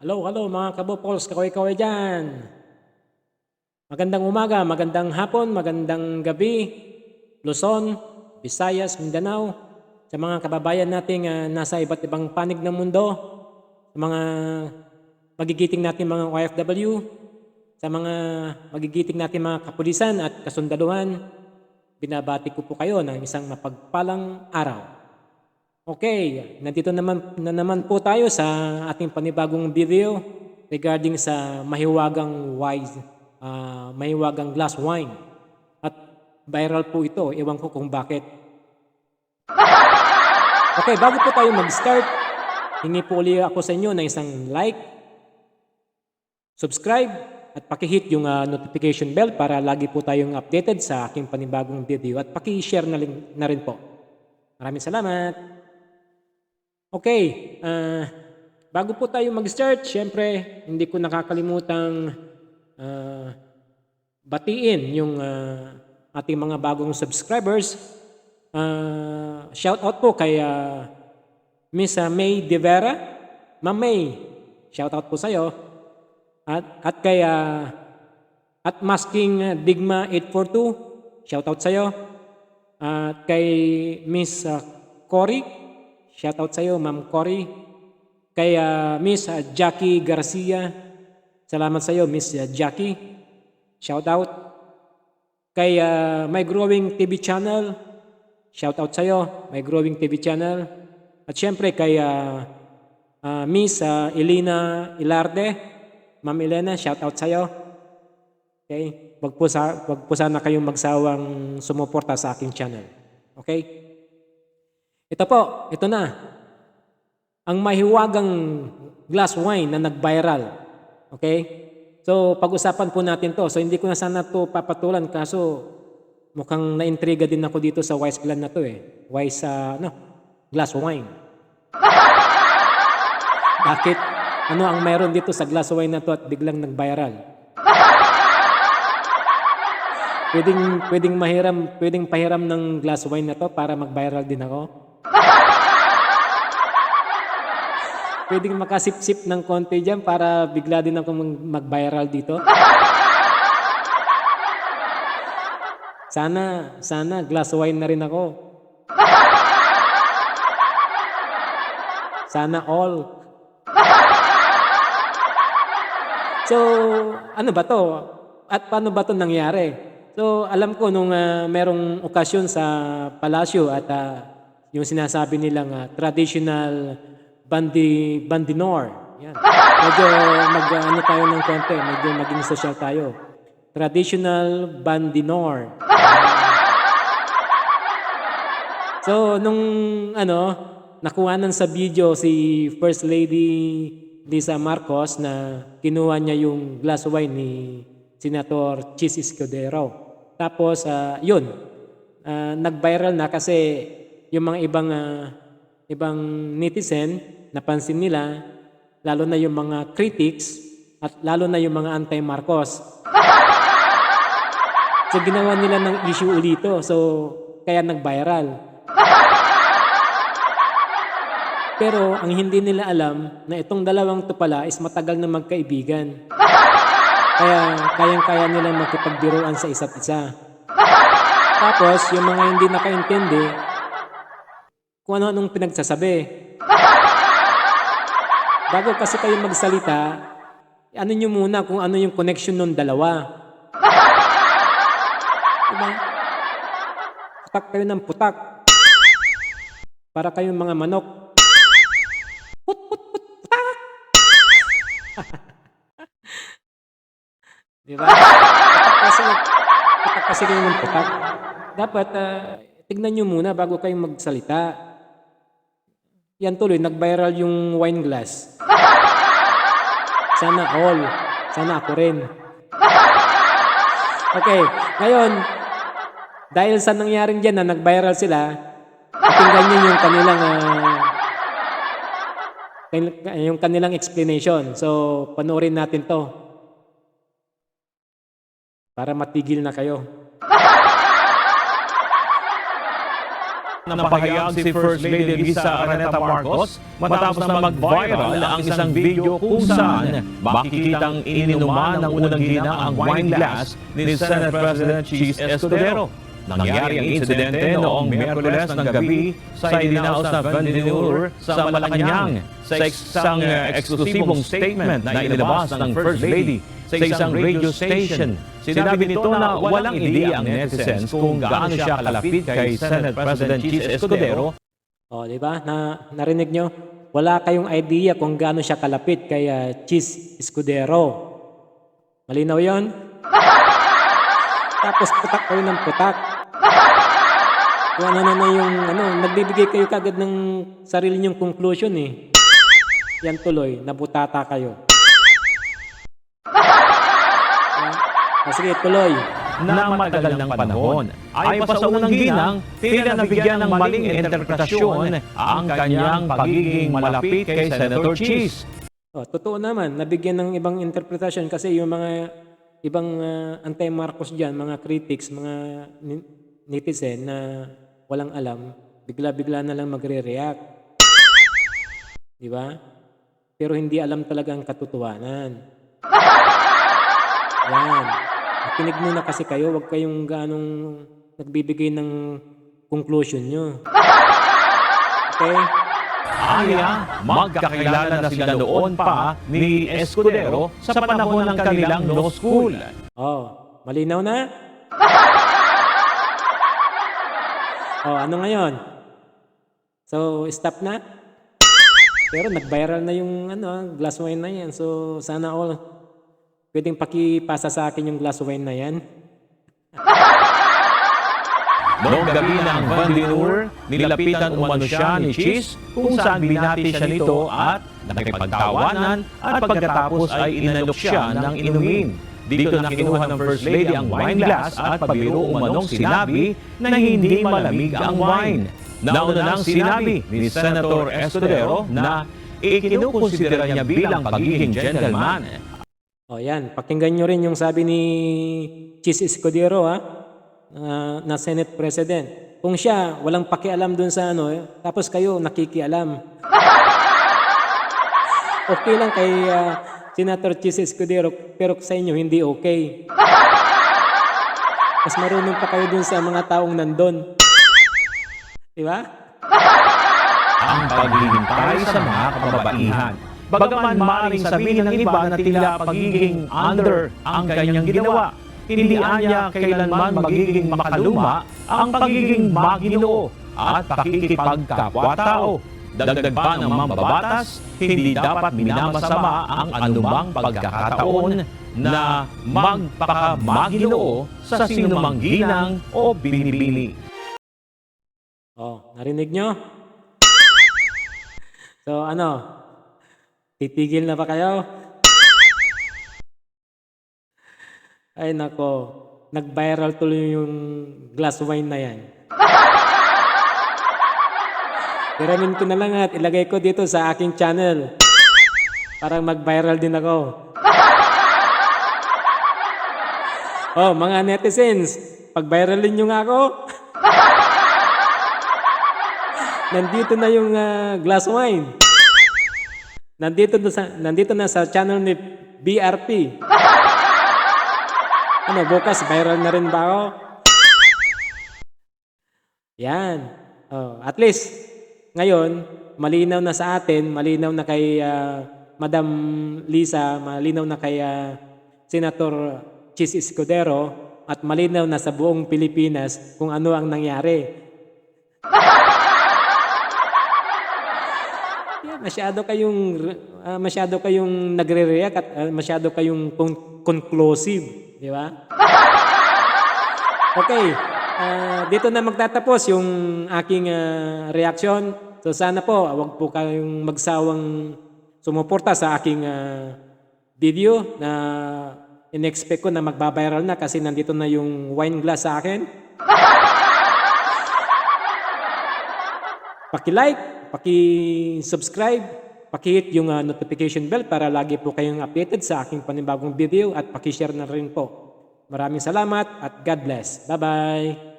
Hello, hello mga kabopols, kaway-kaway dyan. Magandang umaga, magandang hapon, magandang gabi, Luzon, Visayas, Mindanao, sa mga kababayan nating nasa iba't ibang panig ng mundo, sa mga magigiting natin mga OFW, sa mga magigiting natin mga kapulisan at kasundaluhan, binabati ko po kayo ng isang mapagpalang araw. Okay, nandito naman po tayo sa ating panibagong video regarding sa mahiwagang glass wine. At viral po ito, ewan ko kung bakit. Okay, bago po tayo mag-start, hingi po ulit ako sa inyo ng isang like, subscribe, at pakihit yung notification bell para lagi po tayong updated sa aking panibagong video at paki-share na rin po. Maraming salamat! Okay, bago po tayo mag-start, syempre, hindi ko nakakalimutang batiin yung ating mga bagong subscribers. Shout out po kay Miss May De Vera. Ma'am May, shout out po sa'yo. At kay at Masking Digma 842, shout out sa'yo. At kay Miss Cory, shout out sa iyo, Ma'am Cory. Kay Miss Jackie Garcia. Salamat sa iyo, Miss Jackie. Shout out. Kay My Growing TV Channel. Shout out sa iyo, My Growing TV Channel. At syempre kay Miss Elena Ilarde. Ma'am Elena, shout out sa iyo. Okay? Wag po sana kayong magsawang sumuporta sa aking channel. Okay? Ito na. Ang mahiwagang glass wine na nag-viral. Okay? So, pag-usapan po natin to. So, hindi ko na sana to papatulan kaso mukhang na-intriga din ako dito sa Wise Gland na to eh. Glass wine. Bakit? Ano ang meron dito sa glass wine na to at biglang nag-viral? Pwedeng pahiram ng glass wine na to para mag-viral din ako? Pwedeng makasip-sip ng konti dyan para bigla din ako mag-viral dito. Sana glass wine na rin ako. Sana all. So, ano ba to? At paano ba to nangyari? So, alam ko nung merong okasyon sa palasyo at yung sinasabi nilang traditional bandinor. Yan. Medyo tayo ng konti, medyo maging social tayo. Traditional bandinor. So, nung nakuhanan sa video si First Lady Lisa Marcos na kinuha niya yung glass wine ni Senator Chis Escudero. Tapos, nag-viral na kasi yung mga ibang netizen, napansin nila, lalo na yung mga critics at lalo na yung mga anti-Marcos. So, ginawa nila ng issue ulito. So, kaya nag-viral. Pero ang hindi nila alam na itong dalawang to pala is matagal na magkaibigan. Kaya kayang-kaya nilang magkipagbiruan sa isa't isa. Tapos, yung mga hindi nakaintindi, kung ano-anong pinagsasabi. Bago kasi kayo magsalita, ano nyo muna kung ano yung connection ng dalawa. Diba? Putak kayo ng putak. Para kayong mga manok. Putak! Diba? Putak kasi kayo ng putak. Dapat, tignan nyo muna bago kayong magsalita. Yan tuloy, nag-viral yung wine glass. Sana all. Sana ako rin. Okay, ngayon, dahil sa nangyaring dyan na nag-viral sila, pakinggan nyo yung kanilang explanation. So, panoorin natin to. Para matigil na kayo. Napahayag si First Lady Lisa Araneta Marcos matapos na mag-viral ang isang video kung saan makikitang ininuman ng unang ginang ang wine glass ni Senate President Chis Escudero. Nangyari ang insidente noong Miyerkules ng gabi sa idinaos na vendinur sa Malacanang sa isang eksklusibong statement na inilabas ng First Lady sa isang radio station. Sinabi nito na walang ideya ang netizens kung gaano siya kalapit kay Senate President Chis Escudero. O, di ba? Narinig nyo? Wala kayong idea kung gaano siya kalapit kay Chis Escudero. Malinaw yon? Tapos putak kayo ng putak. Kung ano na yung, nagbibigay kayo kagad ng sarili nyong conclusion eh. Yan tuloy, nabutata kayo. Sige, tuloy. Na matagal ng panahon ay pa sa unang ginang tila nabigyan ng maling interpretasyon ang kanyang pagiging malapit kay Senator Chis. Totoo naman, nabigyan ng ibang interpretasyon kasi yung mga ibang anti-Marcos dyan, mga critics, mga netizen na walang alam, bigla-bigla na lang magre-react. Di ba? Pero hindi alam talaga ang katotohanan. Yan. Makinig muna kasi kayo, huwag kayong ganong nagbibigay ng conclusion nyo. Okay? Magkakilala na sila noon pa ni Escudero sa panahon ng kanilang law school. Malinaw na? Ano ngayon? So, stop na? Pero nag-viral na yung glass wine na yan. So, sana all pwedeng pakipasa sa akin yung glass wine na yan. Noong gabi ng vendinur, nilapitan umano siya ni Chis kung saan binati siya nito at nakipagtawanan at pagkatapos ay inalok siya ng inumin. Dito na kinuha ng First Lady ang wine glass at pabiro umanong sinabi na hindi malamig ang wine. Nauna nang sinabi ni Senator Escudero na ikinukonsidera niya bilang pagiging gentleman. Yan, pakinggan nyo rin yung sabi ni Chis Escudero na Senate President. Kung siya, walang pakialam dun sa tapos kayo nakikialam. Okay lang kay Senator Chis Escudero, pero sa inyo hindi okay. Mas marunong pa kayo dun sa mga taong nandun. Di ba? Ang paghihintay sa mga kababaihan. Bagaman maaaring sabihin ng iba na tila pagiging under ang kanyang ginawa, hindi anya kailanman magiging makaluma ang pagiging maginoo at pakikipagkapwa-tao. Dagdag pa ng mambabatas, hindi dapat minamasama ang anumang pagkakataon na magpakamaginoo sa sinumang ginang o binibini. Narinig nyo? So titigil na ba kayo? Ay nako, nag-viral tuloy yung glass wine na yan. Hiramin ko na lang at ilagay ko dito sa aking channel. Para mag-viral din ako. Mga netizens, pag-viralin nyo nga ako. Nandito na yung glass wine. Nandito na sa channel ni BRP. Bukas viral na rin ba ako? Yan. At least ngayon, malinaw na sa atin, malinaw na kay Madam Lisa, malinaw na kay Senator Chis Escudero, at malinaw na sa buong Pilipinas kung ano ang nangyari. Masyado kayong nagre-react at masyado kayong conclusive, di ba? Okay, dito na magtatapos yung aking reaksyon. So sana po, wag po kayong magsawang sumuporta sa aking video na in-expect ko na magbabiral na kasi nandito na yung wine glass sa akin. Paki-like, paki-subscribe, paki-hit yung notification bell para lagi po kayong updated sa aking panibagong video at paki-share na rin po. Maraming salamat at God bless. Bye-bye!